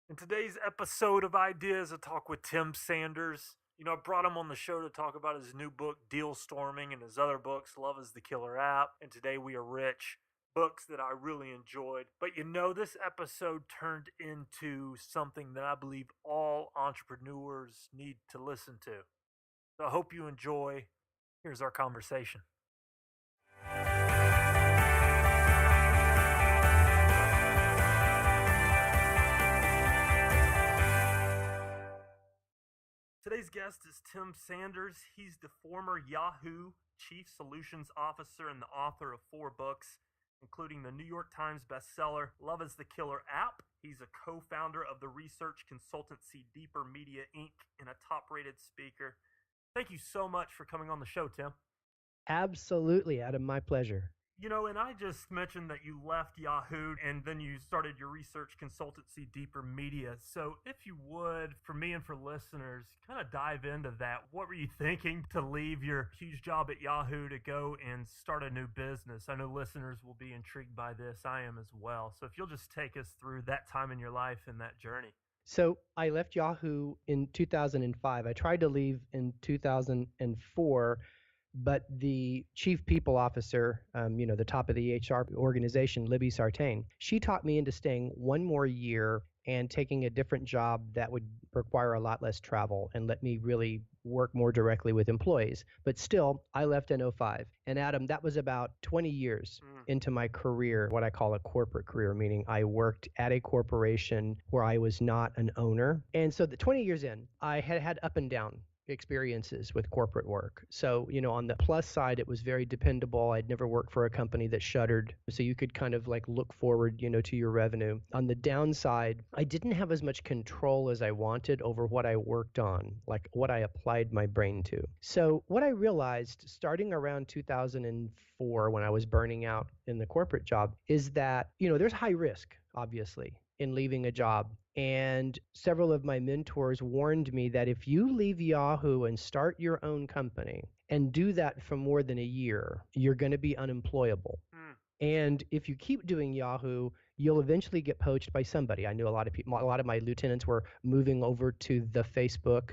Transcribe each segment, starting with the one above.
In today's episode of Ideas, I talk with Tim Sanders. I brought him on the show to talk about his new book, Deal Storming, and his other books, Love is the Killer App, and Today We Are Rich. Books that I really enjoyed. But this episode turned into something that I believe all entrepreneurs need to listen to. So I hope you enjoy. Here's our conversation. Today's guest is Tim Sanders. He's the former Yahoo Chief Solutions Officer and the author of 4 books, including the New York Times bestseller, Love is the Killer App. He's a co-founder of the research consultancy Deeper Media, Inc. and a top-rated speaker. Thank you so much for coming on the show, Tim. Absolutely, Adam. My pleasure. And I just mentioned that you left Yahoo and then you started your research consultancy, Deeper Media. So if you would, for me and for listeners, kind of dive into that. What were you thinking to leave your huge job at Yahoo to go and start a new business? I know listeners will be intrigued by this. I am as well. So if you'll just take us through that time in your life and that journey. So I left Yahoo in 2005. I tried to leave in 2004, but the chief people officer, the top of the HR organization, Libby Sartain, she talked me into staying one more year and taking a different job that would require a lot less travel and let me really work more directly with employees. But still, I left in '05. And Adam, that was about 20 years into my career, what I call a corporate career, meaning I worked at a corporation where I was not an owner. And so the 20 years in, I had up and down experiences with corporate work. So, on the plus side, it was very dependable. I'd never worked for a company that shuttered. So you could kind of like look forward, to your revenue. On the downside, I didn't have as much control as I wanted over what I worked on, like what I applied my brain to. So what I realized starting around 2004, when I was burning out in the corporate job, is that, there's high risk, obviously, in leaving a job. And several of my mentors warned me that if you leave Yahoo and start your own company and do that for more than a year, you're going to be unemployable. And if you keep doing Yahoo, you'll eventually get poached by somebody. I knew a lot of people, a lot of my lieutenants were moving over to the Facebook.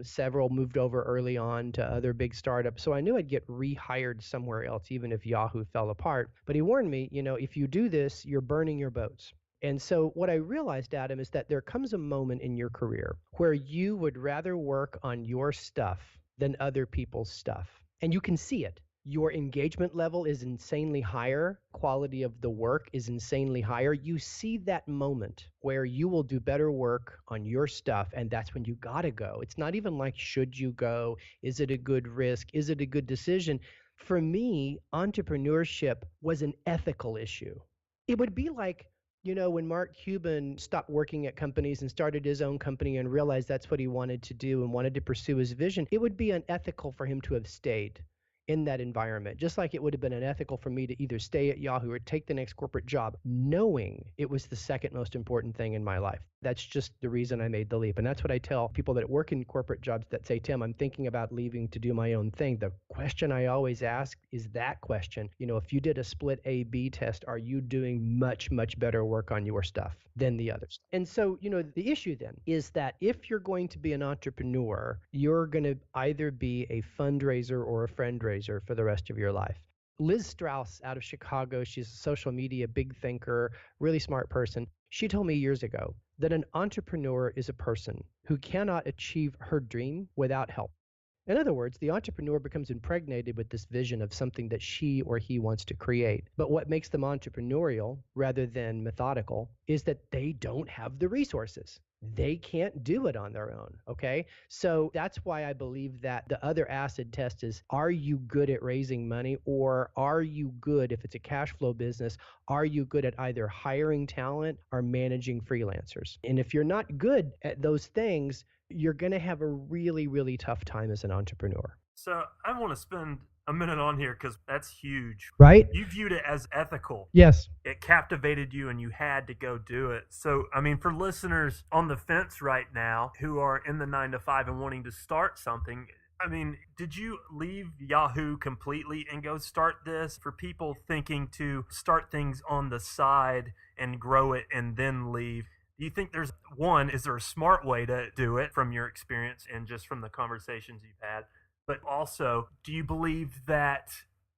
Several moved over early on to other big startups. So I knew I'd get rehired somewhere else, even if Yahoo fell apart. But he warned me, if you do this, you're burning your boats. And so what I realized, Adam, is that there comes a moment in your career where you would rather work on your stuff than other people's stuff. And you can see it. Your engagement level is insanely higher. Quality of the work is insanely higher. You see that moment where you will do better work on your stuff, and that's when you gotta go. It's not even like, should you go? Is it a good risk? Is it a good decision? For me, entrepreneurship was an ethical issue. It would be like, when Mark Cuban stopped working at companies and started his own company and realized that's what he wanted to do and wanted to pursue his vision, it would be unethical for him to have stayed in that environment, just like it would have been unethical for me to either stay at Yahoo or take the next corporate job, knowing it was the second most important thing in my life. That's just the reason I made the leap. And that's what I tell people that work in corporate jobs that say, Tim, I'm thinking about leaving to do my own thing. The question I always ask is that question. If you did a split A/B test, are you doing much, much better work on your stuff than the others? And so, the issue then is that if you're going to be an entrepreneur, you're going to either be a fundraiser or a friend raiser for the rest of your life. Liz Strauss out of Chicago, she's a social media big thinker, really smart person. She told me years ago that an entrepreneur is a person who cannot achieve her dream without help. In other words, the entrepreneur becomes impregnated with this vision of something that she or he wants to create. But what makes them entrepreneurial rather than methodical is that they don't have the resources. They can't do it on their own, okay? So that's why I believe that the other acid test is, are you good at raising money, or are you good, if it's a cash flow business, are you good at either hiring talent or managing freelancers? And if you're not good at those things, you're going to have a really, really tough time as an entrepreneur. So I want to spend a minute on here because that's huge. Right? You viewed it as ethical. Yes. It captivated you and you had to go do it. So, for listeners on the fence right now who are in the 9 to 5 and wanting to start something, did you leave Yahoo completely and go start this? For people thinking to start things on the side and grow it and then leave, Do you think there's one, is there a smart way to do it from your experience and just from the conversations you've had? But also, do you believe that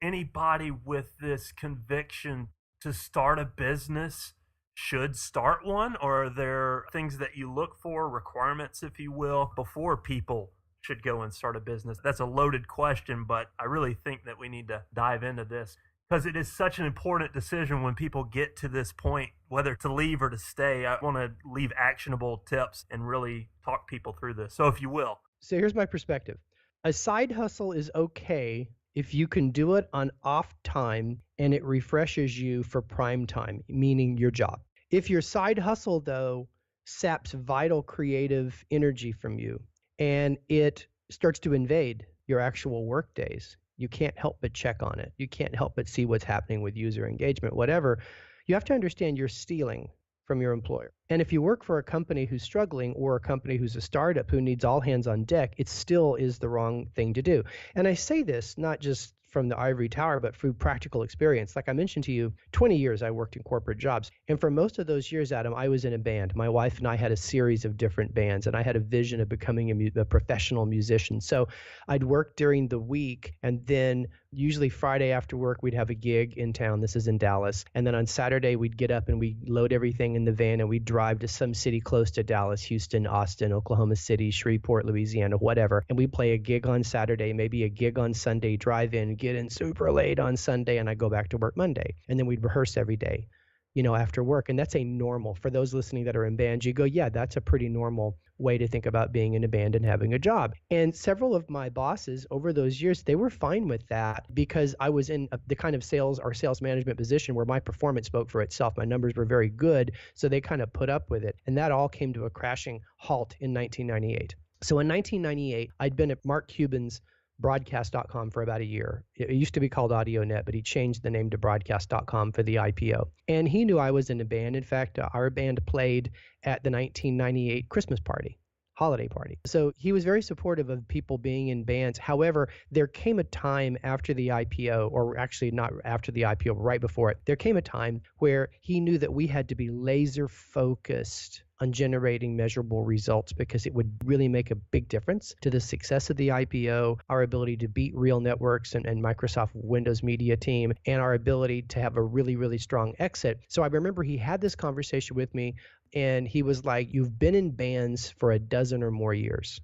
anybody with this conviction to start a business should start one? Or are there things that you look for, requirements, if you will, before people should go and start a business? That's a loaded question, but I really think that we need to dive into this because it is such an important decision when people get to this point, whether to leave or to stay. I want to leave actionable tips and really talk people through this. So if you will. So here's my perspective. A side hustle is okay if you can do it on off time and it refreshes you for prime time, meaning your job. If your side hustle, though, saps vital creative energy from you and it starts to invade your actual work days, you can't help but check on it. You can't help but see what's happening with user engagement, whatever. You have to understand you're stealing from your employer. And if you work for a company who's struggling or a company who's a startup who needs all hands on deck, it still is the wrong thing to do. And I say this not just from the ivory tower, but through practical experience. Like I mentioned to you, 20 years I worked in corporate jobs. And for most of those years, Adam, I was in a band. My wife and I had a series of different bands, and I had a vision of becoming a professional musician. So I'd work during the week, and then usually Friday after work, we'd have a gig in town. This is in Dallas. And then on Saturday, we'd get up and we'd load everything in the van and we'd drive to some city close to Dallas, Houston, Austin, Oklahoma City, Shreveport, Louisiana, whatever. And we'd play a gig on Saturday, maybe a gig on Sunday, drive in, get in super late on Sunday, and I go back to work Monday. And then we'd rehearse every day, after work. And that's a normal, for those listening that are in bands, you go, yeah, that's a pretty normal way to think about being in a band and having a job. And several of my bosses over those years, they were fine with that because I was in the kind of sales or sales management position where my performance spoke for itself. My numbers were very good, so they kind of put up with it. And that all came to a crashing halt in 1998. So in 1998, I'd been at Mark Cuban's broadcast.com for about a year. It used to be called AudioNet, but he changed the name to broadcast.com for the IPO. And he knew I was in a band. In fact, our band played at the 1998 Christmas party, holiday party. So he was very supportive of people being in bands. However, there came a time after the IPO, or actually not after the IPO, right before it, there came a time where he knew that we had to be laser focused on generating measurable results because it would really make a big difference to the success of the IPO, our ability to beat real networks and Microsoft Windows Media Team, and our ability to have a really, really strong exit. So I remember he had this conversation with me and he was like, you've been in bands for a dozen or more years.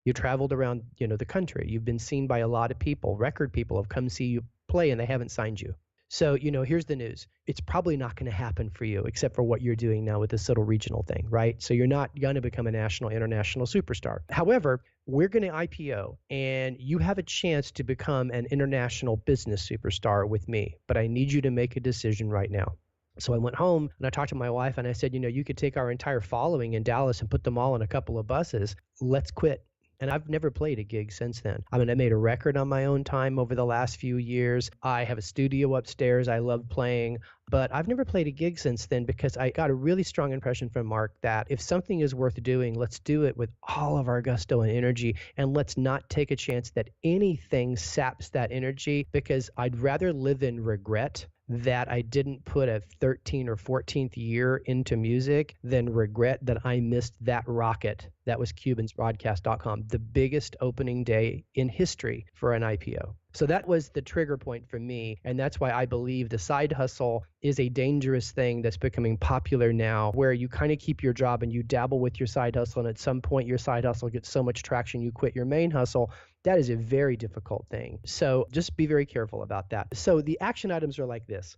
You traveled around, the country. You've been seen by a lot of people. Record people have come see you play and they haven't signed you. So, here's the news. It's probably not going to happen for you, except for what you're doing now with this little regional thing, right? So you're not going to become a national, international superstar. However, we're going to IPO, and you have a chance to become an international business superstar with me, but I need you to make a decision right now. So I went home and I talked to my wife and I said, you could take our entire following in Dallas and put them all in a couple of buses. Let's quit. And I've never played a gig since then. I made a record on my own time over the last few years. I have a studio upstairs I love playing, but I've never played a gig since then because I got a really strong impression from Mark that if something is worth doing, let's do it with all of our gusto and energy, and let's not take a chance that anything saps that energy, because I'd rather live in regret that I didn't put a 13th or 14th year into music than regret that I missed that rocket. That was Cuban's broadcast.com, the biggest opening day in history for an IPO. So that was the trigger point for me. And that's why I believe the side hustle is a dangerous thing that's becoming popular now, where you kind of keep your job and you dabble with your side hustle. And at some point, your side hustle gets so much traction, you quit your main hustle. That is a very difficult thing. So just be very careful about that. So the action items are like this.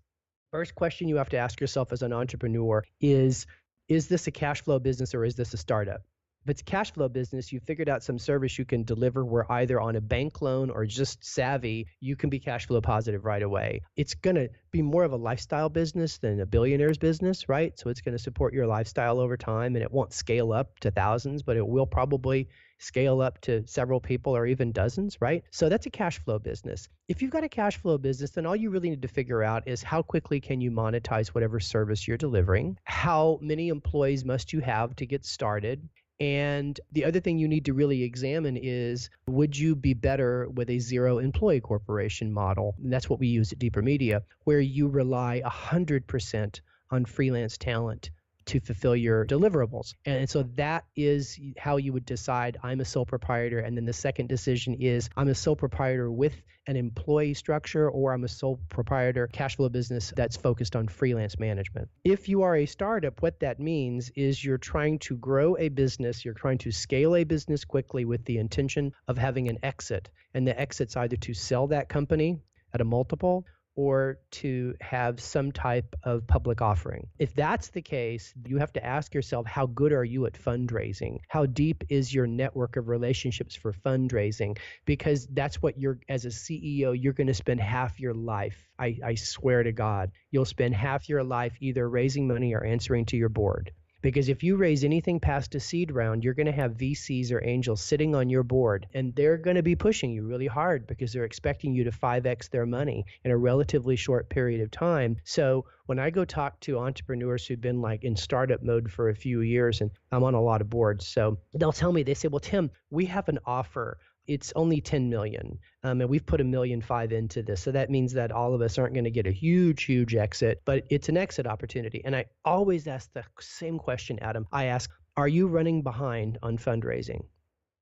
First question you have to ask yourself as an entrepreneur is this a cash flow business or is this a startup? If it's a cash flow business, you figured out some service you can deliver where either on a bank loan or just savvy, you can be cash flow positive right away. It's going to be more of a lifestyle business than a billionaire's business, right? So it's going to support your lifestyle over time, and it won't scale up to thousands, but it will probably scale up to several people or even dozens, right? So that's a cash flow business. If you've got a cash flow business, then all you really need to figure out is how quickly can you monetize whatever service you're delivering? How many employees must you have to get started? And the other thing you need to really examine is, would you be better with a zero employee corporation model? And that's what we use at Deeper Media, where you rely 100% on freelance talent to fulfill your deliverables. And so that is how you would decide I'm a sole proprietor. And then the second decision is I'm a sole proprietor with an employee structure, or I'm a sole proprietor cash flow business that's focused on freelance management. If you are a startup, what that means is you're trying to grow a business, you're trying to scale a business quickly with the intention of having an exit. And the exit's either to sell that company at a multiple or to have some type of public offering. If that's the case, you have to ask yourself, how good are you at fundraising? How deep is your network of relationships for fundraising? Because that's what as a CEO, you're going to spend half your life. I swear to God, you'll spend half your life either raising money or answering to your board. Because if you raise anything past a seed round, you're going to have VCs or angels sitting on your board, and they're going to be pushing you really hard because they're expecting you to 5x their money in a relatively short period of time. So when I go talk to entrepreneurs who've been like in startup mode for a few years, and I'm on a lot of boards, so they'll tell me, they say, well, Tim, we have an offer. It's only 10 million, and we've put $1.5 million into this. So that means that all of us aren't going to get a huge exit, but it's an exit opportunity. And I always ask the same question, Adam. I ask, are you running behind on fundraising?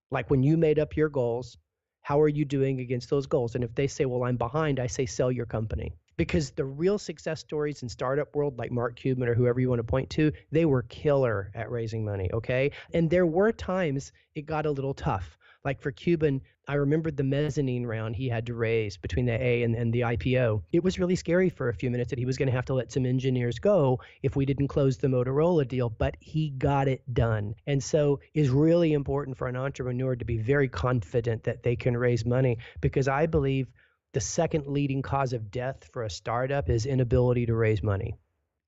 Like when you made up your goals, how are you doing against those goals? And if they say, well, I'm behind, I say, sell your company. Because the real success stories in startup world, like Mark Cuban or whoever you want to point to, they were killer at raising money, okay? And there were times it got a little tough. Like for Cuban, I remembered the mezzanine round he had to raise between the A and the IPO. It was really scary for a few minutes that he was going to have to let some engineers go if we didn't close the Motorola deal, but he got it done. And so it's really important for an entrepreneur to be very confident that they can raise money, because I believe the second leading cause of death for a startup is inability to raise money.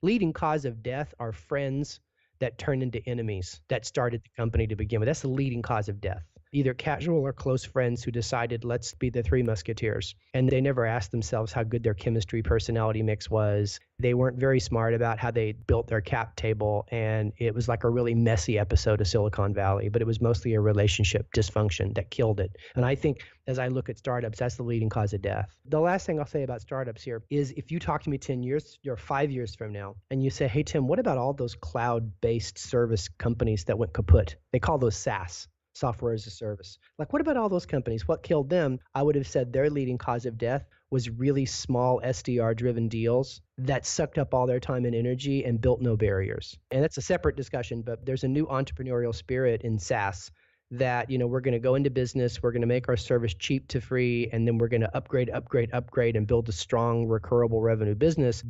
Leading cause of death are friends that turn into enemies that started the company to begin with. That's the leading cause of death. Either casual or close friends who decided, let's be the Three Musketeers. And they never asked themselves how good their chemistry personality mix was. They weren't very smart about how they built their cap table. And it was like a really messy episode of Silicon Valley, but it was mostly a relationship dysfunction that killed it. And I think as I look at startups, that's the leading cause of death. The last thing I'll say about startups here is if you talk to me 10 years or 5 years from now, and you say, hey, Tim, what about all those cloud-based service companies that went kaput? They call those SaaS. Software as a service. Like, what about all those companies? What killed them? I would have said their leading cause of death was really small SDR-driven deals that sucked up all their time and energy and built no barriers. And that's a separate discussion, but there's a new entrepreneurial spirit in SaaS that, we're going to go into business, we're going to make our service cheap to free, and then we're going to upgrade, and build a strong, recurrable revenue business.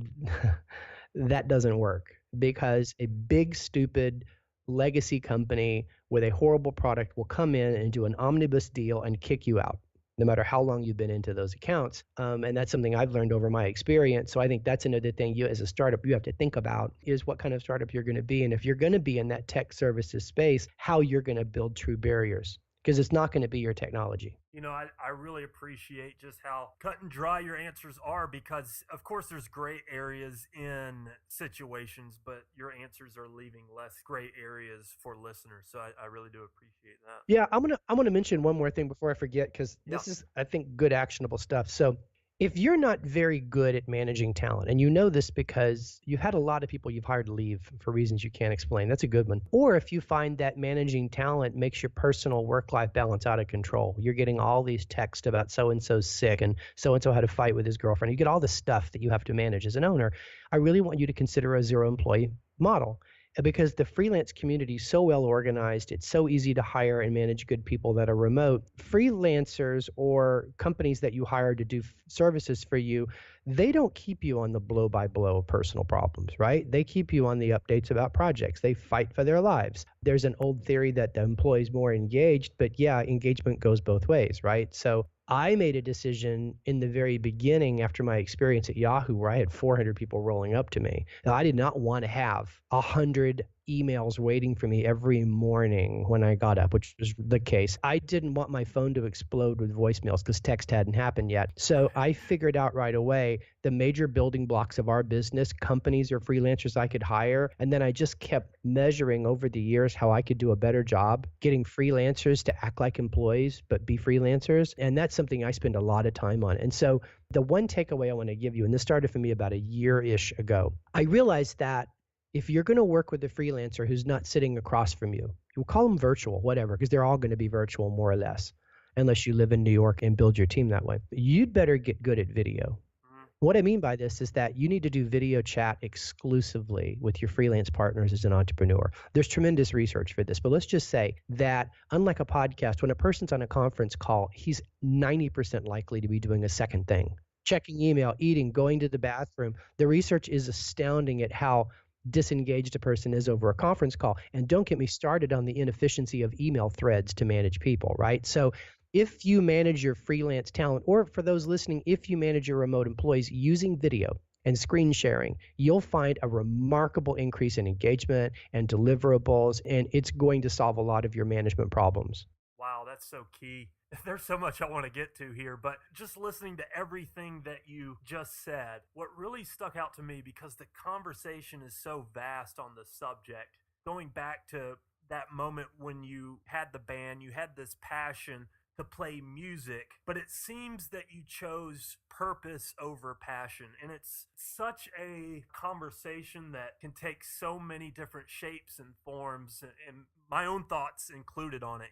That doesn't work, because a big, stupid legacy company with a horrible product will come in and do an omnibus deal and kick you out, no matter how long you've been into those accounts. And that's something I've learned over my experience. So I think that's another thing you as a startup, you have to think about is what kind of startup you're going to be. And if you're going to be in that tech services space, how you're going to build true barriers. Because it's not going to be your technology. I really appreciate just how cut and dry your answers are, because of course there's gray areas in situations, but your answers are leaving less gray areas for listeners. So I really do appreciate that. Yeah, I'm gonna mention one more thing before I forget, because this is, I think, good actionable stuff. So if you're not very good at managing talent, and you know this because you've had a lot of people you've hired leave for reasons you can't explain, that's a good one. Or if you find that managing talent makes your personal work-life balance out of control, you're getting all these texts about so-and-so's sick and so-and-so had a fight with his girlfriend. You get all the stuff that you have to manage as an owner. I really want you to consider a zero-employee model. Because the freelance community is so well organized, it's so easy to hire and manage good people that are remote. Freelancers or companies that you hire to do services for you, they don't keep you on the blow-by-blow of personal problems, right? They keep you on the updates about projects. They fight for their lives. There's an old theory that the employee's more engaged, but yeah, engagement goes both ways, right? So I made a decision in the very beginning after my experience at Yahoo, where I had 400 people rolling up to me. Now, I did not want to have 100 emails waiting for me every morning when I got up, which was the case. I didn't want my phone to explode with voicemails because text hadn't happened yet. So I figured out right away the major building blocks of our business, companies or freelancers I could hire. And then I just kept measuring over the years how I could do a better job getting freelancers to act like employees, but be freelancers. And that's something I spend a lot of time on. And so the one takeaway I want to give you, and this started for me about a year-ish ago, I realized that if you're going to work with a freelancer who's not sitting across from you, we'll call them virtual, whatever, because they're all going to be virtual more or less, unless you live in New York and build your team that way. You'd better get good at video. Mhm. What I mean by this is that you need to do video chat exclusively with your freelance partners as an entrepreneur. There's tremendous research for this, but let's just say that unlike a podcast, when a person's on a conference call, he's 90% likely to be doing a second thing, checking email, eating, going to the bathroom. The research is astounding at how disengaged a person is over a conference call. And don't get me started on the inefficiency of email threads to manage people, right? So if you manage your freelance talent, or for those listening, if you manage your remote employees using video and screen sharing, you'll find a remarkable increase in engagement and deliverables, and it's going to solve a lot of your management problems. Wow, that's so key. There's so much I want to get to here, but just listening to everything that you just said, what really stuck out to me, because the conversation is so vast on the subject, going back to that moment when you had the band, you had this passion to play music, but it seems that you chose purpose over passion. And it's such a conversation that can take so many different shapes and forms, and my own thoughts included on it.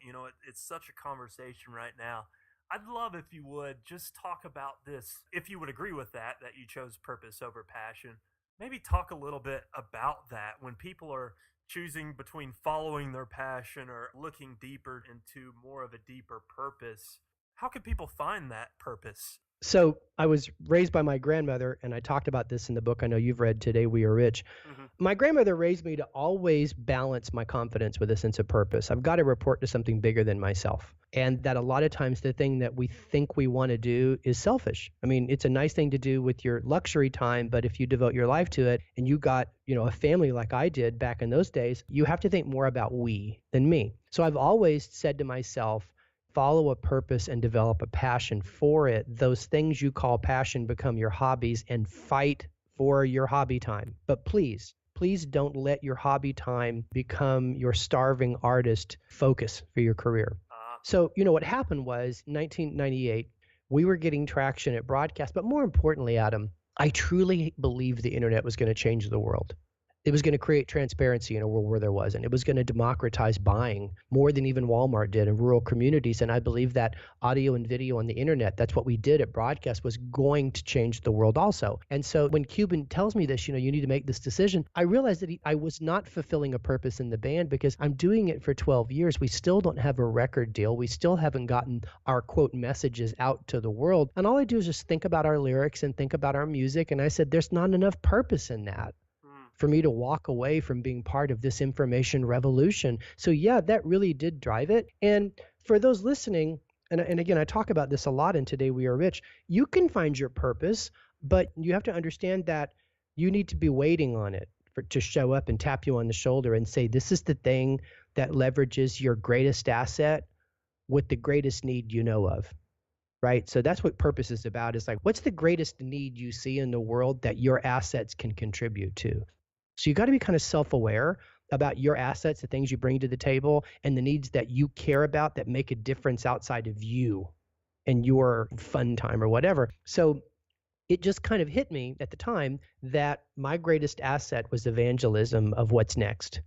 It's such a conversation right now. I'd love if you would just talk about this, if you would agree with that, that you chose purpose over passion. Maybe talk a little bit about that when people are choosing between following their passion or looking deeper into more of a deeper purpose. How can people find that purpose? So I was raised by my grandmother, and I talked about this in the book I know you've read, Today We Are Rich. Hmm. My grandmother raised me to always balance my confidence with a sense of purpose. I've got to report to something bigger than myself. And that a lot of times the thing that we think we want to do is selfish. I mean, it's a nice thing to do with your luxury time, but if you devote your life to it and you got, a family like I did back in those days, you have to think more about we than me. So I've always said to myself, follow a purpose and develop a passion for it. Those things you call passion become your hobbies, and fight for your hobby time. But please don't let your hobby time become your starving artist focus for your career. So, what happened was 1998, we were getting traction at broadcast, but more importantly, Adam, I truly believed the internet was going to change the world. It was going to create transparency in a world where there wasn't. It was going to democratize buying more than even Walmart did in rural communities. And I believe that audio and video on the internet, that's what we did at broadcast, was going to change the world also. And so when Cuban tells me this, you need to make this decision, I realized that I was not fulfilling a purpose in the band, because I'm doing it for 12 years. We still don't have a record deal. We still haven't gotten our quote messages out to the world. And all I do is just think about our lyrics and think about our music. And I said, there's not enough purpose in that for me to walk away from being part of this information revolution. So yeah, that really did drive it. And for those listening, and again, I talk about this a lot in Today We Are Rich, you can find your purpose, but you have to understand that you need to be waiting on it to show up and tap you on the shoulder and say, this is the thing that leverages your greatest asset with the greatest need you know of. Right? So that's what purpose is about. Is like, what's the greatest need you see in the world that your assets can contribute to? So you got to be kind of self-aware about your assets, the things you bring to the table, and the needs that you care about that make a difference outside of you and your fun time or whatever. So it just kind of hit me at the time that my greatest asset was evangelism of what's next.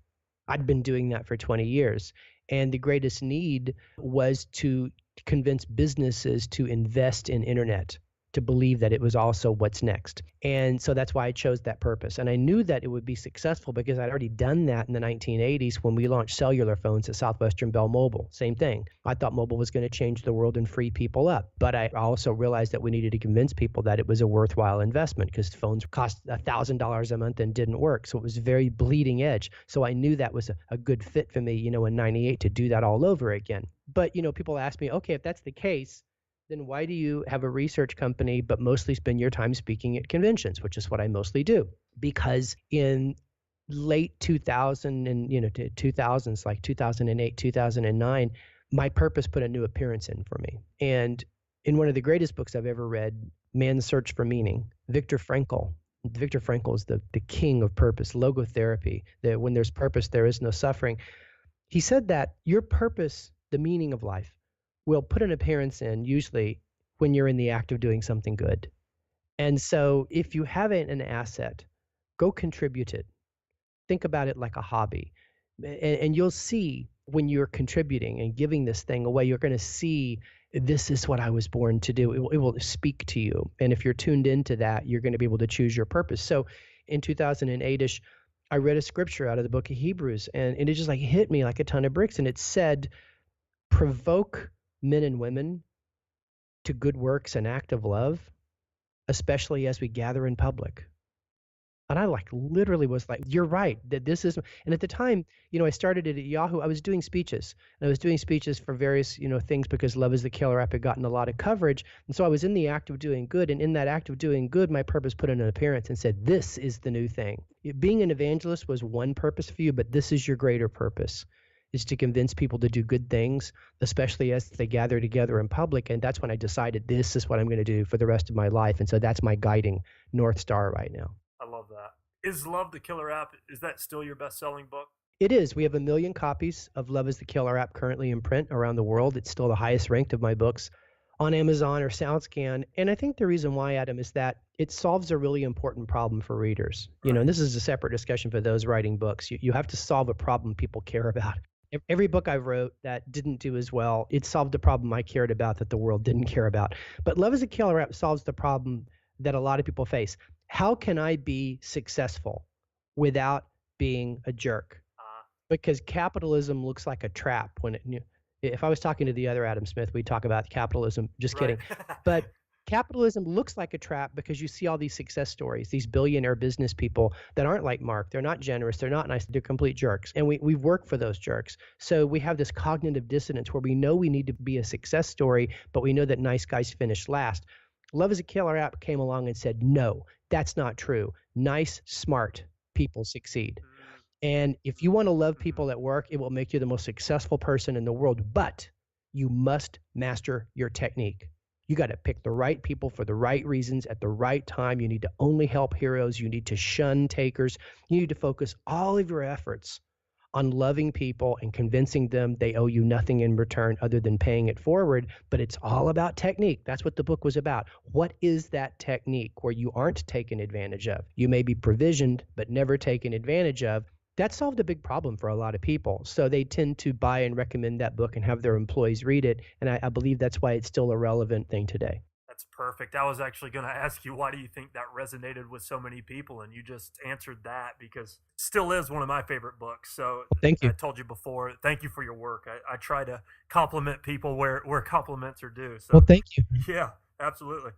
I'd been doing that for 20 years. And the greatest need was to convince businesses to invest in internet, to believe that it was also what's next. And so that's why I chose that purpose. And I knew that it would be successful because I'd already done that in the 1980s when we launched cellular phones at Southwestern Bell Mobile. Same thing. I thought mobile was going to change the world and free people up. But I also realized that we needed to convince people that it was a worthwhile investment, because phones cost $1,000 a month and didn't work. So it was very bleeding edge. So I knew that was a good fit for me, in 98 to do that all over again. But, people ask me, okay, if that's the case, then why do you have a research company but mostly spend your time speaking at conventions, which is what I mostly do? Because in late 2000 and 2000s, like 2008, 2009, my purpose put a new appearance in for me. And in one of the greatest books I've ever read, Man's Search for Meaning, Viktor Frankl is the king of purpose, logotherapy, that when there's purpose, there is no suffering. He said that your purpose, the meaning of life, will put an appearance in usually when you're in the act of doing something good. And so if you have an asset, go contribute it. think about it like a hobby. And you'll see when you're contributing and giving this thing away, you're going to see this is what I was born to do. It will speak to you. And if you're tuned into that, you're going to be able to choose your purpose. So in 2008-ish, I read a scripture out of the book of Hebrews, and it just like hit me like a ton of bricks. And it said, provoke men and women to good works and act of love, especially as we gather in public. And I like literally was like, you're right, that this is, and at the time, I started it at Yahoo. I was doing speeches, and I was doing speeches for various, things because Love is the Killer app had gotten a lot of coverage. And so I was in the act of doing good. And in that act of doing good, my purpose put in an appearance and said, this is the new thing. Being an evangelist was one purpose for you, but this is your greater purpose, is to convince people to do good things, especially as they gather together in public. And that's when I decided this is what I'm going to do for the rest of my life. And so that's my guiding North Star right now. I love that. Is Love the Killer app, is that still your best-selling book? It is. We have 1 million copies of Love is the Killer app currently in print around the world. It's still the highest ranked of my books on Amazon or SoundScan. And I think the reason why, Adam, is that it solves a really important problem for readers. And this is a separate discussion for those writing books. You have to solve a problem people care about. Every book I wrote that didn't do as well, it solved a problem I cared about that the world didn't care about. But Love is a Killer app solves the problem that a lot of people face. How can I be successful without being a jerk? Because capitalism looks like a trap when if I was talking to the other Adam Smith, we'd talk about capitalism. Just kidding. But capitalism looks like a trap because you see all these success stories, these billionaire business people that aren't like Mark. They're not generous. They're not nice. They're complete jerks. And we've worked for those jerks. So we have this cognitive dissonance where we know we need to be a success story, but we know that nice guys finish last. Love is a Killer app came along and said, no, that's not true. Nice, smart people succeed. And if you want to love people at work, it will make you the most successful person in the world. But you must master your technique. You got to pick the right people for the right reasons at the right time. You need to only help heroes. You need to shun takers. You need to focus all of your efforts on loving people and convincing them they owe you nothing in return other than paying it forward. But it's all about technique. That's what the book was about. What is that technique where you aren't taken advantage of? You may be provisioned, but never taken advantage of. That solved a big problem for a lot of people. So they tend to buy and recommend that book and have their employees read it. And I believe that's why it's still a relevant thing today. That's perfect. I was actually going to ask you, why do you think that resonated with so many people? And you just answered that, because it still is one of my favorite books. So thank you. I told you before, thank you for your work. I try to compliment people where compliments are due. So, well, thank you. Yeah, absolutely.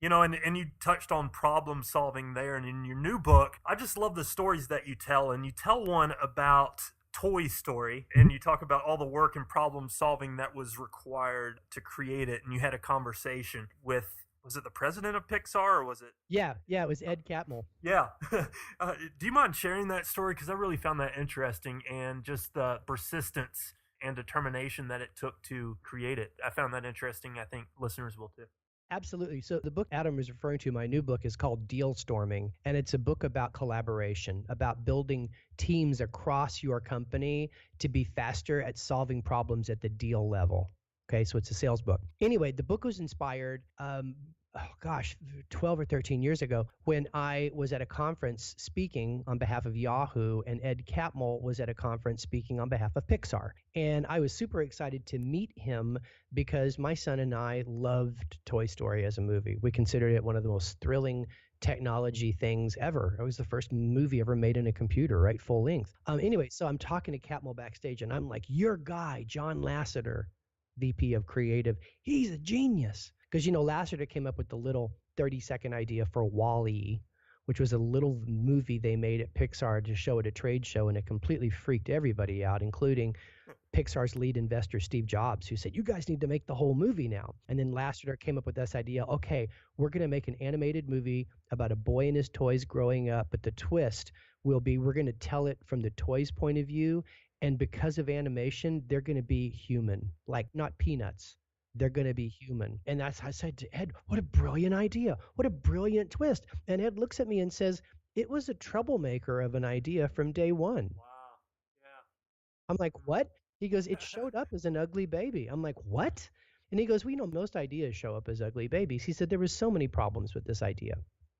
And you touched on problem solving there. And in your new book, I just love the stories that you tell. And you tell one about Toy Story, and you talk about all the work and problem solving that was required to create it. And you had a conversation with, was it the president of Pixar, or was it? Yeah, it was Ed Catmull. Yeah. Do you mind sharing that story? Because I really found that interesting, and just the persistence and determination that it took to create it. I found that interesting. I think listeners will too. Absolutely. So the book Adam is referring to, my new book, is called Deal Storming, and it's a book about collaboration, about building teams across your company to be faster at solving problems at the deal level. Okay, so it's a sales book. Anyway, the book was inspired 12 or 13 years ago when I was at a conference speaking on behalf of Yahoo, and Ed Catmull was at a conference speaking on behalf of Pixar. And I was super excited to meet him because my son and I loved Toy Story as a movie. We considered it one of the most thrilling technology things ever. It was the first movie ever made in a computer, right? Full length. Anyway, so I'm talking to Catmull backstage, and I'm like, your guy, John Lasseter, VP of Creative, he's a genius. Because, Lasseter came up with the little 30-second idea for WALL-E, which was a little movie they made at Pixar to show at a trade show, and it completely freaked everybody out, including Pixar's lead investor, Steve Jobs, who said, you guys need to make the whole movie now. And then Lasseter came up with this idea, okay, we're going to make an animated movie about a boy and his toys growing up, but the twist will be we're going to tell it from the toys' point of view, and because of animation, they're going to be human, like not Peanuts. They're going to be human. And I said to Ed, what a brilliant idea. What a brilliant twist. And Ed looks at me and says, it was a troublemaker of an idea from day one. Wow. Yeah. I'm like, what? He goes, it showed up as an ugly baby. I'm like, what? And he goes, most ideas show up as ugly babies. He said there were so many problems with this idea.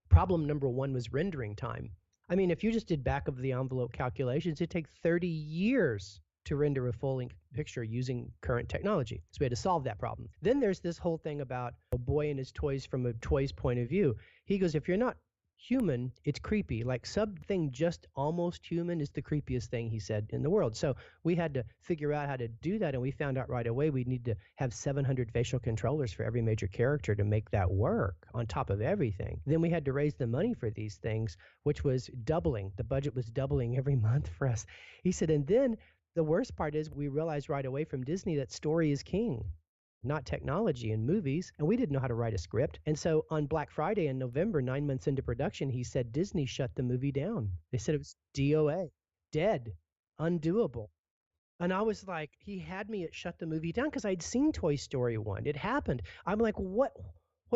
Problem number one was rendering time. I mean, if you just did back of the envelope calculations, it'd take 30 years to render a full length picture using current technology. So we had to solve that problem. Then there's this whole thing about a boy and his toys from a toy's point of view. He goes, if you're not human, it's creepy. Like something just almost human is the creepiest thing, he said, in the world. So we had to figure out how to do that, and we found out right away we need to have 700 facial controllers for every major character to make that work on top of everything. Then we had to raise the money for these things, which was doubling. The budget was doubling every month for us. He said, and then the worst part is we realized right away from Disney that story is king, not technology in movies, and we didn't know how to write a script. And so on Black Friday in November, 9 months into production, he said Disney shut the movie down. They said it was DOA, dead, undoable. And I was like, he had me at shut the movie down because I'd seen Toy Story 1. It happened. I'm like, what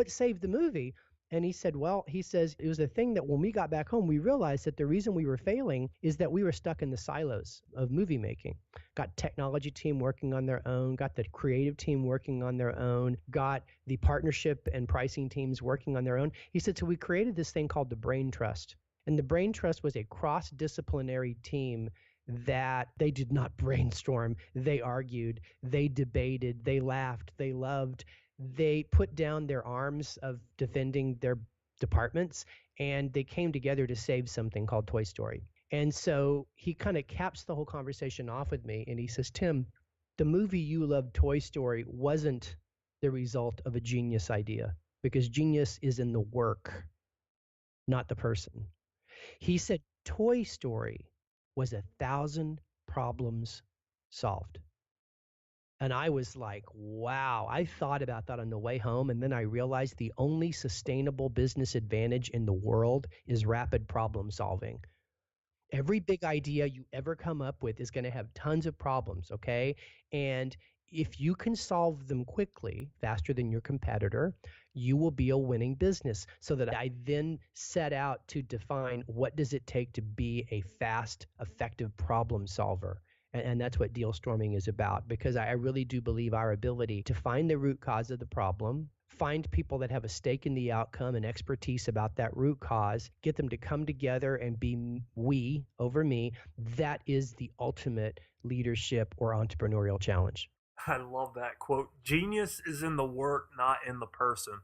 saved the movie? And he said, well, he says it was a thing that when we got back home, we realized that the reason we were failing is that we were stuck in the silos of movie making. Got technology team working on their own, got the creative team working on their own, got the partnership and pricing teams working on their own. He said, so we created this thing called the Brain Trust. And the Brain Trust was a cross-disciplinary team that they did not brainstorm. They argued, they debated, they laughed, they loved. They put down their arms of defending their departments, and they came together to save something called Toy Story. And so he kind of caps the whole conversation off with me, and he says, Tim, the movie you loved, Toy Story, wasn't the result of a genius idea, because genius is in the work, not the person. He said Toy Story was 1,000 problems solved. And I was like, wow, I thought about that on the way home. And then I realized the only sustainable business advantage in the world is rapid problem solving. Every big idea you ever come up with is going to have tons of problems, okay? And if you can solve them quickly, faster than your competitor, you will be a winning business. So that I then set out to define what does it take to be a fast, effective problem solver. And that's what deal storming is about, because I really do believe our ability to find the root cause of the problem, find people that have a stake in the outcome and expertise about that root cause, get them to come together and be we over me, that is the ultimate leadership or entrepreneurial challenge. I love that quote. Genius is in the work, not in the person.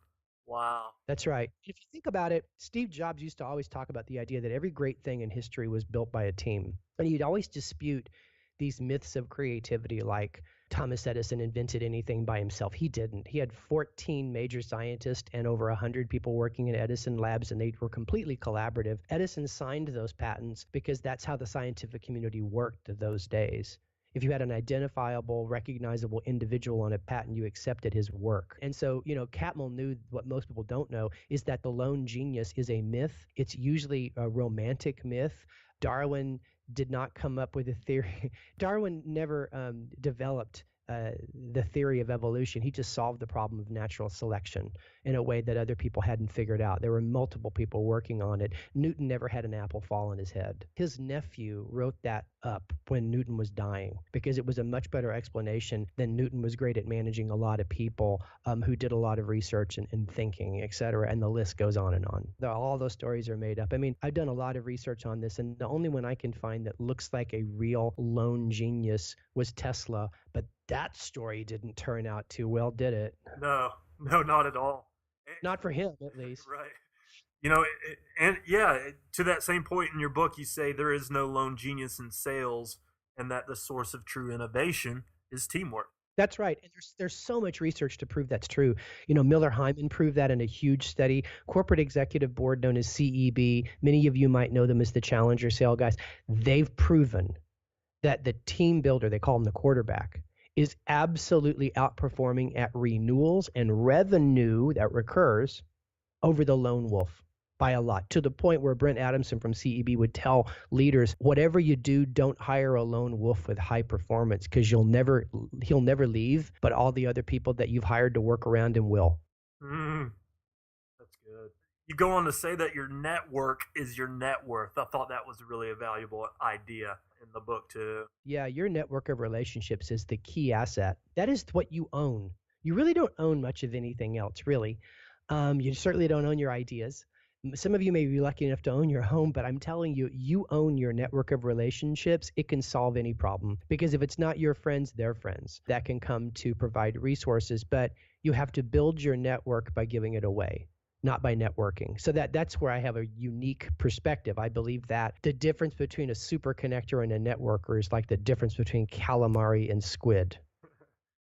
Wow. That's right. If you think about it, Steve Jobs used to always talk about the idea that every great thing in history was built by a team. And he'd always dispute these myths of creativity, like Thomas Edison invented anything by himself. He didn't. He had 14 major scientists and over 100 people working in Edison labs, and they were completely collaborative. Edison signed those patents because that's how the scientific community worked those days. If you had an identifiable, recognizable individual on a patent, you accepted his work. And so, Catmull knew what most people don't know is that the lone genius is a myth. It's usually a romantic myth. Darwin did not come up with a theory. Darwin never developed the theory of evolution. He just solved the problem of natural selection in a way that other people hadn't figured out. There were multiple people working on it. Newton never had an apple fall on his head. His nephew wrote that up when Newton was dying because it was a much better explanation than Newton was great at managing a lot of people who did a lot of research and thinking, et cetera, and the list goes on and on. All those stories are made up. I mean, I've done a lot of research on this, and the only one I can find that looks like a real lone genius was Tesla, but that story didn't turn out too well, did it? No, not at all. Not for him, at least. Right. To that same point in your book, you say there is no lone genius in sales and that the source of true innovation is teamwork. That's right. And there's so much research to prove that's true. Miller Heiman proved that in a huge study. Corporate Executive Board, known as CEB, many of you might know them as the Challenger Sale guys. They've proven that the team builder, they call him the quarterback, is absolutely outperforming at renewals and revenue that recurs over the lone wolf by a lot, to the point where Brent Adamson from CEB would tell leaders, whatever you do, don't hire a lone wolf with high performance, because he'll never leave, but all the other people that you've hired to work around him will. That's good. You go on to say that your network is your net worth. I thought that was really a valuable idea in the book too. Yeah, your network of relationships is the key asset. That is what you own. You really don't own much of anything else, really. You certainly don't own your ideas. Some of you may be lucky enough to own your home, but I'm telling you, you own your network of relationships. It can solve any problem because if it's not your friends, their friends that can come to provide resources. But you have to build your network by giving it away, not by networking. So that's where I have a unique perspective. I believe that the difference between a super connector and a networker is like the difference between calamari and squid.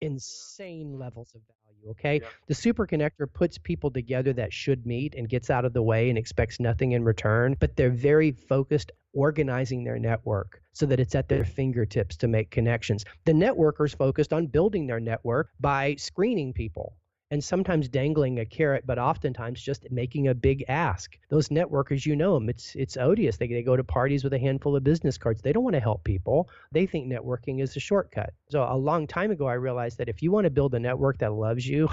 Insane levels of value. Okay. Yeah. The super connector puts people together that should meet and gets out of the way and expects nothing in return, but they're very focused organizing their network so that it's at their fingertips to make connections. The networker's focused on building their network by screening people and sometimes dangling a carrot, but oftentimes just making a big ask. Those networkers, you know them, it's odious. They go to parties with a handful of business cards. They don't want to help people. They think networking is a shortcut. So a long time ago, I realized that if you want to build a network that loves you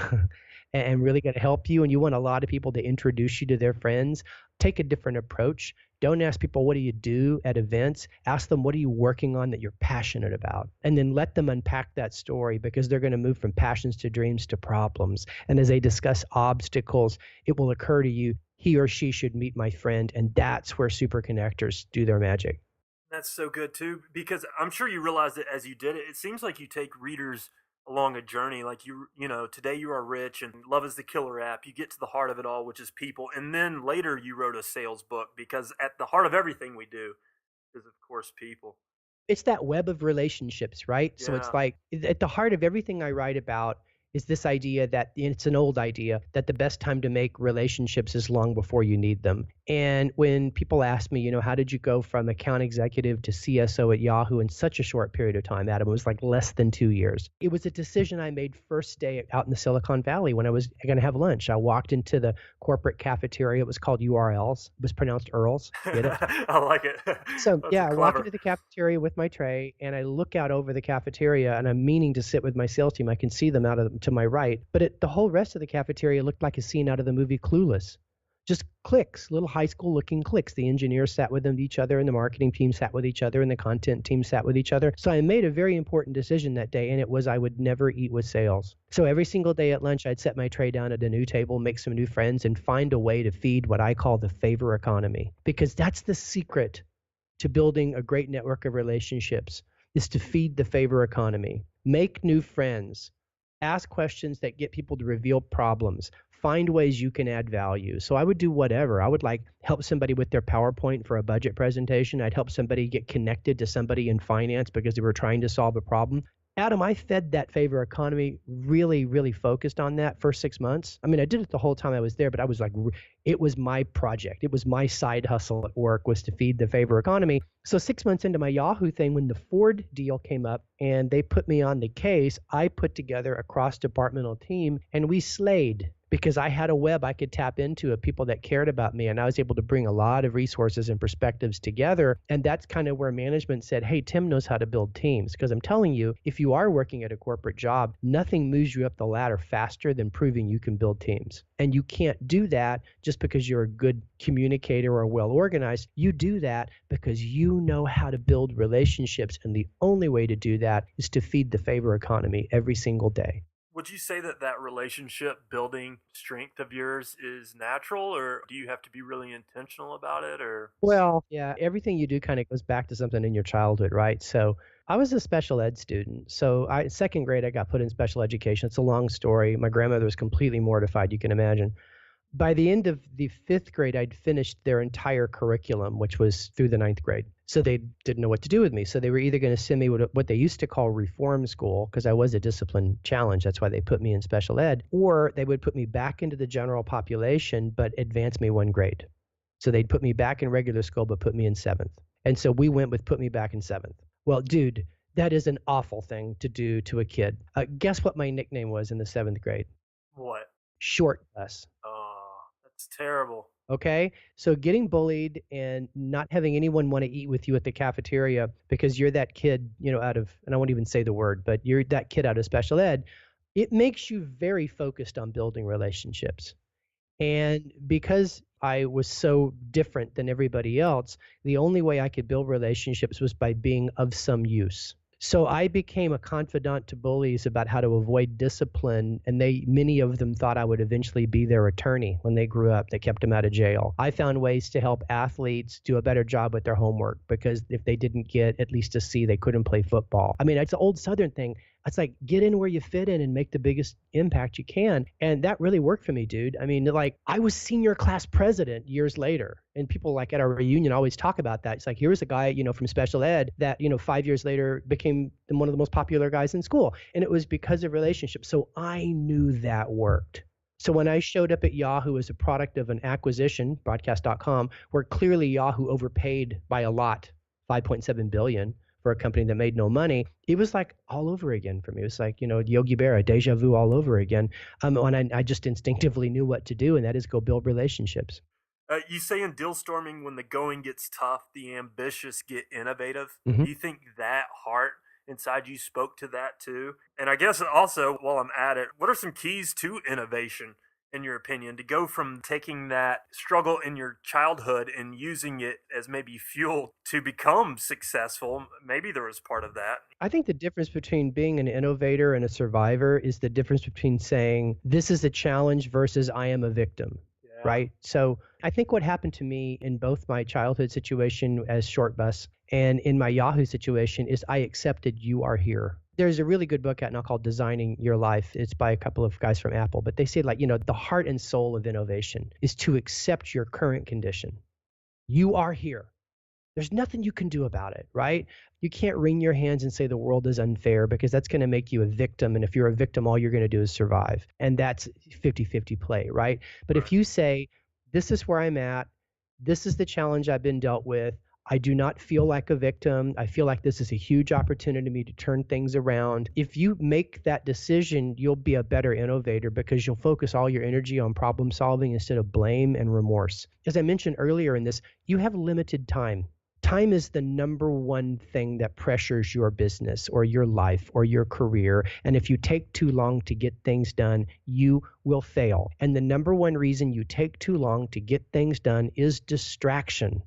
and really going to help you, and you want a lot of people to introduce you to their friends, take a different approach. Don't ask people, what do you do at events? Ask them, what are you working on that you're passionate about? And then let them unpack that story, because they're going to move from passions to dreams to problems. And as they discuss obstacles, it will occur to you, he or she should meet my friend. And that's where super connectors do their magic. That's so good too, because I'm sure you realize that as you did it, it seems like you take readers along a journey. Like you know, today you are rich and Love is the Killer App. You get to the heart of it all, which is people, and then later you wrote a sales book, because at the heart of everything we do is, of course, people. It's that web of relationships, right? So it's Yeah. like at the heart of everything I write about is this idea that it's an old idea that the best time to make relationships is long before you need them. And when people ask me, how did you go from account executive to CSO at Yahoo in such a short period of time, Adam? It was like less than 2 years. It was a decision I made first day out in the Silicon Valley when I was going to have lunch. I walked into the corporate cafeteria. It was called URLs. It was pronounced Earls. Get it? I like it. So That's yeah, a I walk clever. into the cafeteria with my tray and I look out over the cafeteria and I'm meaning to sit with my sales team. I can see them to my right, but the whole rest of the cafeteria looked like a scene out of the movie Clueless. Just cliques, little high school looking cliques. The engineers sat with them each other and the marketing team sat with each other and the content team sat with each other. So I made a very important decision that day, and it was I would never eat with sales. So every single day at lunch, I'd set my tray down at a new table, make some new friends, and find a way to feed what I call the favor economy, because that's the secret to building a great network of relationships, is to feed the favor economy. Make new friends. Ask questions that get people to reveal problems. Find ways you can add value. So I would do whatever. I would like help somebody with their PowerPoint for a budget presentation. I'd help somebody get connected to somebody in finance because they were trying to solve a problem. Adam, I fed that favor economy, really, really focused on that first 6 months. I mean, I did it the whole time I was there, but I was like, it was my project. It was my side hustle at work, was to feed the favor economy. So 6 months into my Yahoo thing, when the Ford deal came up and they put me on the case, I put together a cross-departmental team and we slayed, because I had a web I could tap into of people that cared about me. And I was able to bring a lot of resources and perspectives together. And that's kind of where management said, hey, Tim knows how to build teams. Because I'm telling you, if you are working at a corporate job, nothing moves you up the ladder faster than proving you can build teams. And you can't do that just because you're a good communicator or well organized. You do that because you know how to build relationships. And the only way to do that is to feed the favor economy every single day. Would you say that that relationship building strength of yours is natural, or do you have to be really intentional about it? Or Well, yeah, everything you do kind of goes back to something in your childhood, right? So I was a special ed student. So second grade, I got put in special education. It's a long story. My grandmother was completely mortified, you can imagine. By the end of the fifth grade, I'd finished their entire curriculum, which was through the ninth grade. So they didn't know what to do with me. So they were either going to send me what they used to call reform school, because I was a discipline challenge. That's why they put me in special ed, or they would put me back into the general population, but advance me one grade. So they'd put me back in regular school, but put me in seventh. And so we went with put me back in seventh. Well, dude, that is an awful thing to do to a kid. Guess what my nickname was in the seventh grade? what? Short bus. Oh, that's terrible. Okay. So getting bullied and not having anyone want to eat with you at the cafeteria because you're that kid, out of, and I won't even say the word, but you're that kid out of special ed, it makes you very focused on building relationships. And because I was so different than everybody else, the only way I could build relationships was by being of some use. So I became a confidant to bullies about how to avoid discipline, and many of them thought I would eventually be their attorney when they grew up. They kept them out of jail. I found ways to help athletes do a better job with their homework, because if they didn't get at least a C, they couldn't play football. I mean, it's an old Southern thing. It's like, get in where you fit in and make the biggest impact you can. And that really worked for me, dude. I mean, like, I was senior class president years later. And people like at our reunion always talk about that. It's like, here's a guy, from special ed that, 5 years later became one of the most popular guys in school. And it was because of relationships. So I knew that worked. So when I showed up at Yahoo as a product of an acquisition, broadcast.com, where clearly Yahoo overpaid by a lot, $5.7 billion, for a company that made no money, it was like all over again for me. It was like, Yogi Berra, deja vu all over again. And I just instinctively knew what to do, and that is go build relationships. You say in deal storming, when the going gets tough, the ambitious get innovative. Mm-hmm. Do you think that heart inside you spoke to that too? And I guess also, while I'm at it, what are some keys to innovation, in your opinion, to go from taking that struggle in your childhood and using it as maybe fuel to become successful? Maybe there was part of that. I think the difference between being an innovator and a survivor is the difference between saying, this is a challenge versus I am a victim. Yeah. Right? So I think what happened to me in both my childhood situation as Short Bus and in my Yahoo situation is I accepted you are here. There's a really good book out now called Designing Your Life. It's by a couple of guys from Apple, but they say, like, the heart and soul of innovation is to accept your current condition. You are here. There's nothing you can do about it, right? You can't wring your hands and say the world is unfair, because that's going to make you a victim. And if you're a victim, all you're going to do is survive. And that's 50-50 play, right? But if you say, this is where I'm at, this is the challenge I've been dealt with, I do not feel like a victim. I feel like this is a huge opportunity to me to turn things around. If you make that decision, you'll be a better innovator, because you'll focus all your energy on problem solving instead of blame and remorse. As I mentioned earlier in this, you have limited time. Time is the number one thing that pressures your business or your life or your career. And if you take too long to get things done, you will fail. And the number one reason you take too long to get things done is distraction.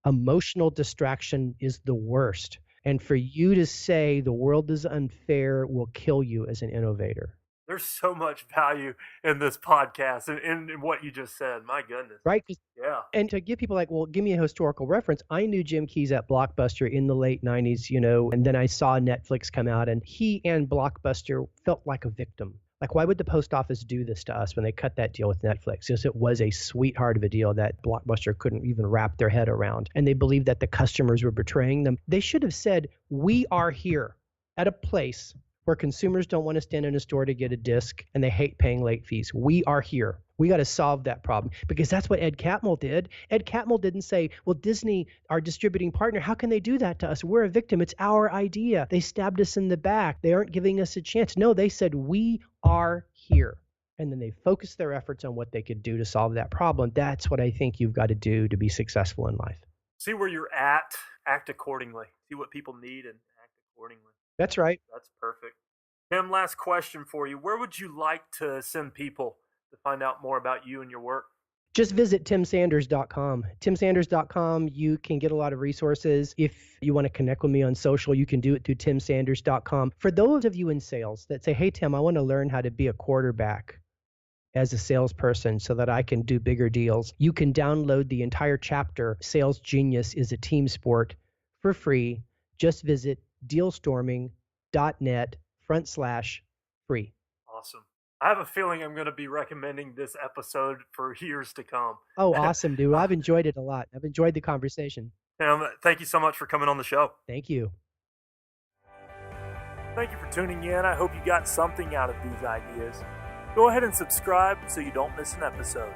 Emotional distraction is the worst. And for you to say the world is unfair will kill you as an innovator. There's so much value in this podcast and in what you just said. My goodness. Right? Yeah. And to give people like, well, give me a historical reference. I knew Jim Keyes at Blockbuster in the late 90s, and then I saw Netflix come out, and he and Blockbuster felt like a victim. Like, why would the post office do this to us when they cut that deal with Netflix? Because it was a sweetheart of a deal that Blockbuster couldn't even wrap their head around. And they believed that the customers were betraying them. They should have said, we are here at a place where consumers don't want to stand in a store to get a disc and they hate paying late fees. We are here. We got to solve that problem, because that's what Ed Catmull did. Ed Catmull didn't say, well, Disney, our distributing partner, how can they do that to us? We're a victim. It's our idea. They stabbed us in the back. They aren't giving us a chance. No, they said, we are here. And then they focused their efforts on what they could do to solve that problem. That's what I think you've got to do to be successful in life. See where you're at, act accordingly. See what people need and act accordingly. That's right. That's perfect. Tim, last question for you. Where would you like to send people to find out more about you and your work? Just visit timsanders.com. Timsanders.com, you can get a lot of resources. If you want to connect with me on social, you can do it through timsanders.com. For those of you in sales that say, hey, Tim, I want to learn how to be a quarterback as a salesperson so that I can do bigger deals, you can download the entire chapter, Sales Genius is a Team Sport, for free. Just visit dealstorming.net/free. Awesome. I have a feeling I'm going to be recommending this episode for years to come. Oh, awesome, dude. I've enjoyed it a lot. I've enjoyed the conversation. Tim, thank you so much for coming on the show. Thank you. Thank you for tuning in. I hope you got something out of these ideas. Go ahead and subscribe so you don't miss an episode.